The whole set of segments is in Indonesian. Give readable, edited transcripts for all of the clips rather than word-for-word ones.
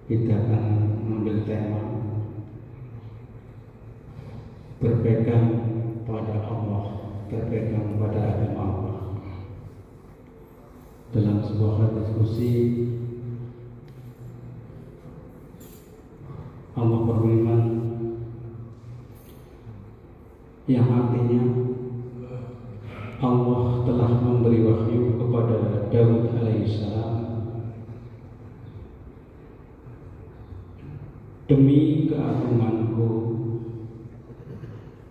kita akan mengambil tema berpegang pada Allah, berpegang pada agama Allah. Dalam sebuah diskusi Allah berfirman yang artinya Allah telah memberi wahyu kepada Daud alaihissalam, demi keagunganku,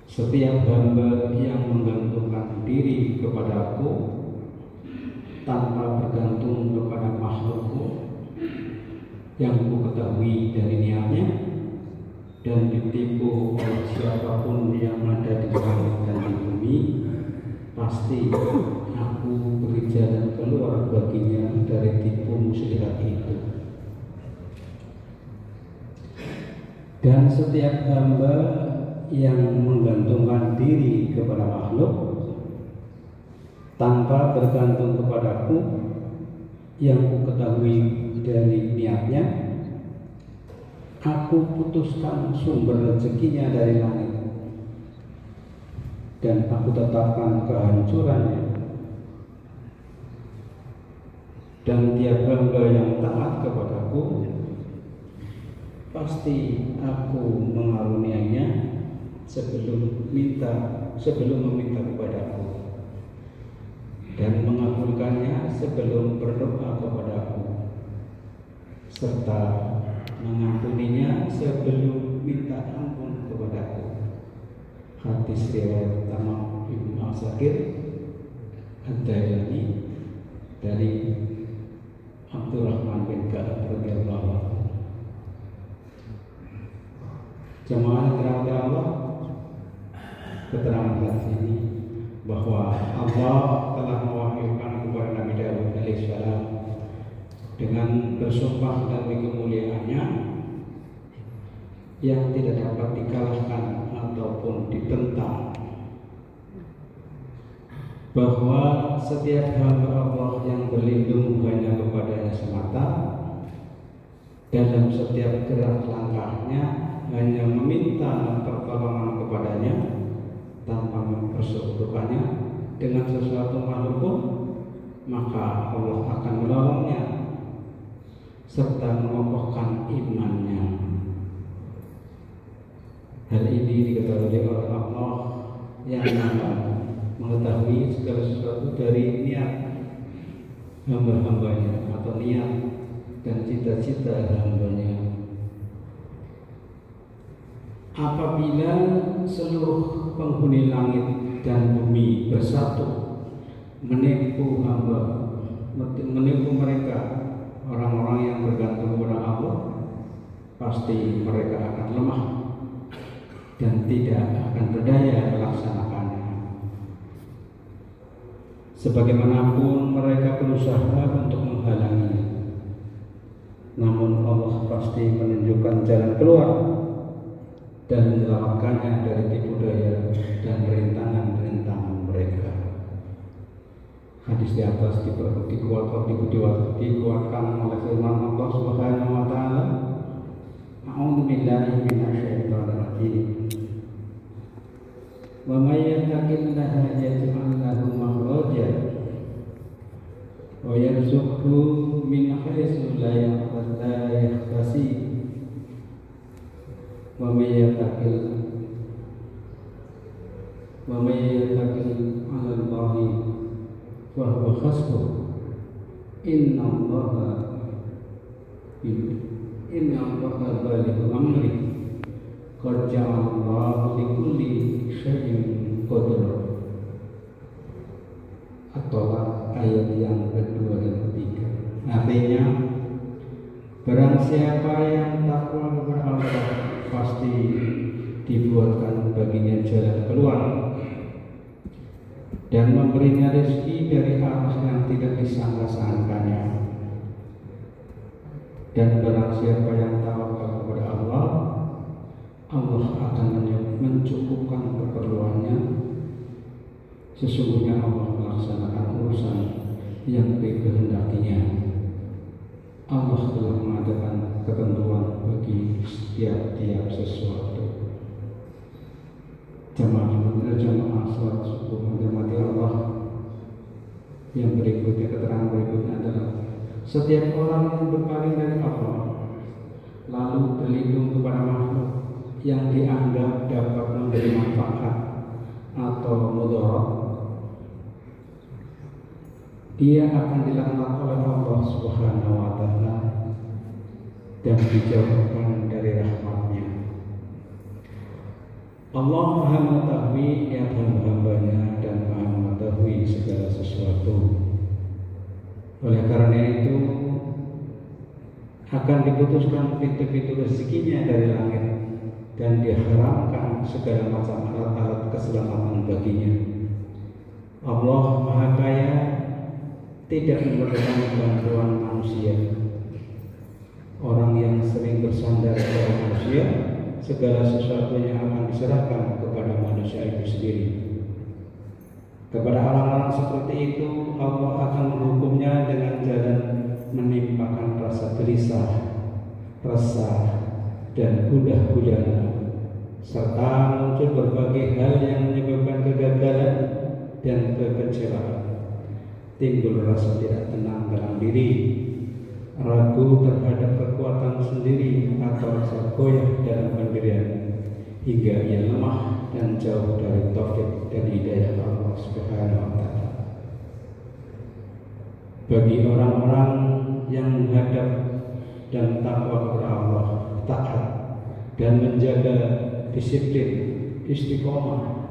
setiap hamba yang menggantungkan diri kepadaku tanpa bergantung kepada makhlukku yang ku ketahui dari niatnya dan ditipu oleh siapapun yang ada di langit dan di bumi, pasti aku beri jalan keluar baginya dari tipu muslihat itu. Dan setiap hamba yang menggantungkan diri kepada makhluk tanpa bergantung kepadaku yang ku ketahui dari niatnya, aku putuskan sumber rezekinya dari langit dan aku tetapkan kehancurannya. Dan tiap hamba yang taat kepadaku, pasti aku mengaruniainya sebelum meminta kepadaku dan mengabulkannya sebelum berdoa kepadaku, serta mengampuninya sebelum minta ampun kepadaku. Hadis riwayat Tamam Ibnu Asakir Ad-Dailami dari Abdurrahman bin Ka'ab radhiyallahu anhu. Jemaah dirahmati Allah, keterangan hadis ini bahwa Allah telah mewahyukan kepada Nabi Daud alaihissalam dengan bersumpah demi kemuliaannya yang tidak dapat dikalahkan ataupun ditentang, bahwa setiap hamba Allah yang berlindung hanya kepadanya semata, dalam setiap gerak langkahnya hanya meminta pertolongan kepadanya tanpa mempersekutukannya dengan sesuatu makhluk pun, maka Allah akan menolongnya serta mengokohkan imannya. Hal ini diketahui oleh Allah yang Maha mengetahui segala sesuatu dari niat hamba-hambanya atau niat dan cita-cita hambanya. Apabila seluruh penghuni langit dan bumi bersatu menipu mereka, orang-orang yang bergantung kepada Allah, pasti mereka akan lemah dan tidak akan berdaya melaksanakannya. Sebagaimanapun mereka berusaha untuk menghalanginya, namun Allah pasti menunjukkan jalan keluar dan menyelamatkannya dari tipu daya dan rintangan-rintangan mereka. Hadis di atas dikuatkan oleh firman Allah Subhanahu wa taala, A'udzu billahi minasyaitonir rajim. Wa may yattaqillaha yaj'al lahu makhraja wa yarzuqhu min haitsu la yahtasib. Wa may yattaqil 'ala Allahi fa huwa hasbuh. Inna Allaha balighu amri. Qad ja'ala Allahu likulli syai'in qadra. At-Tolak ayat yang kedua dan ketiga. Artinya, barang siapa yang takwa kepada Allah, pasti dibuatkan baginya jalan keluar dan memberinya rezeki dari arah yang tidak disangka-sangkanya. Dan barang siapa yang tawakal kepada Allah, Allah akan mencukupkan keperluannya. Sesungguhnya Allah melaksanakan urusan yang dikehendakinya. Allah telah mengadakan ketentuan setiap sesuatu. Jamaah sholat subuh menghormati Allah. Yang berikutnya, keterangan berikutnya adalah setiap orang yang berpaling dari Allah lalu berlindung kepada makhluk yang dianggap dapat memberi manfaat atau mudarat, dia akan dilaknat oleh Allah Subhanahu wa Ta'ala dan dijauhkan dari rahmat-Nya. Allah Maha mengetahui niat hamba-hambanya dan Maha mengetahui segala sesuatu. Oleh karena itu akan diputuskan pintu-pintu rezekinya dari langit dan diharamkan segala macam alat-alat keselamatan baginya. Allah Maha Kaya, tidak memerlukan bantuan manusia. Orang yang sering bersandar kepada manusia, segala sesuatunya akan diserahkan kepada manusia itu sendiri. Kepada orang-orang seperti itu, Allah akan menghukumnya dengan jalan menimpakan rasa gelisah, resah, dan gundah gulana, serta muncul berbagai hal yang menyebabkan kegagalan dan kekecewaan. Timbul rasa tidak tenang dalam diri, ragu terhadap kekuatan sendiri atau rasa goyah dalam pendirian, hingga ia lemah dan jauh dari taufik dan hidayah Allah Subhanahu wa Ta'ala. Bagi orang-orang yang menghadap dan takwa kepada Allah, taat dan menjaga disiplin, istiqomah,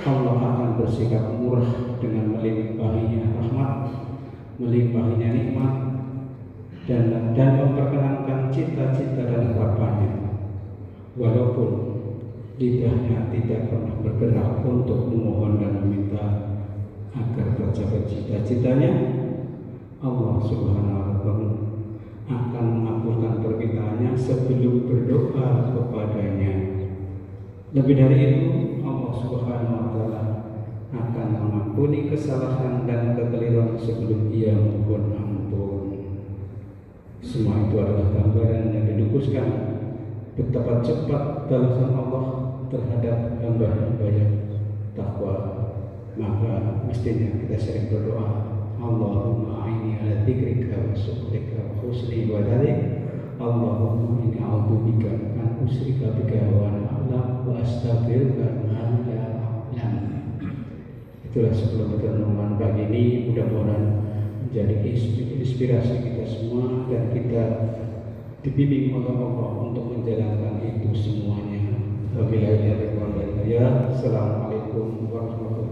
Allah akan bersikap murah dengan melimpahinya rahmat, melimpahinya nikmat, dan memperkenankan cita-cita dan harapannya. Walaupun lidahnya tidak pernah bergerak untuk memohon dan meminta agar tercapai cita-citanya, Allah Subhanahu wa Ta'ala akan mengabulkan permintaannya sebelum berdoa kepadanya. Lebih dari itu, Allah Subhanahu wa Ta'ala akan mengampuni kesalahan dan kekeliruan sebelum ia mohon ampun. Semua itu adalah gambaran yang dilukiskan betapa cepat balasan Allah terhadap hamba-hamba yang takwa. Maka mestinya kita sering berdoa, Allahumma a'inni ala dzikrika wa syukrika wa husni ibadatik. Allahumma inni a'udzubika an usyrika bika wa ana a'lam wa astaghfiruka ma la a'lam. Itulah sebelum renungan pagi ini, mudah-mudahan menjadi inspirasi kita semua dan kita dibimbing oleh Allah untuk menjalankan itu semuanya. Wabillahi taufiq wal hidayah. Assalamualaikum warahmatullahi wabarakatuh.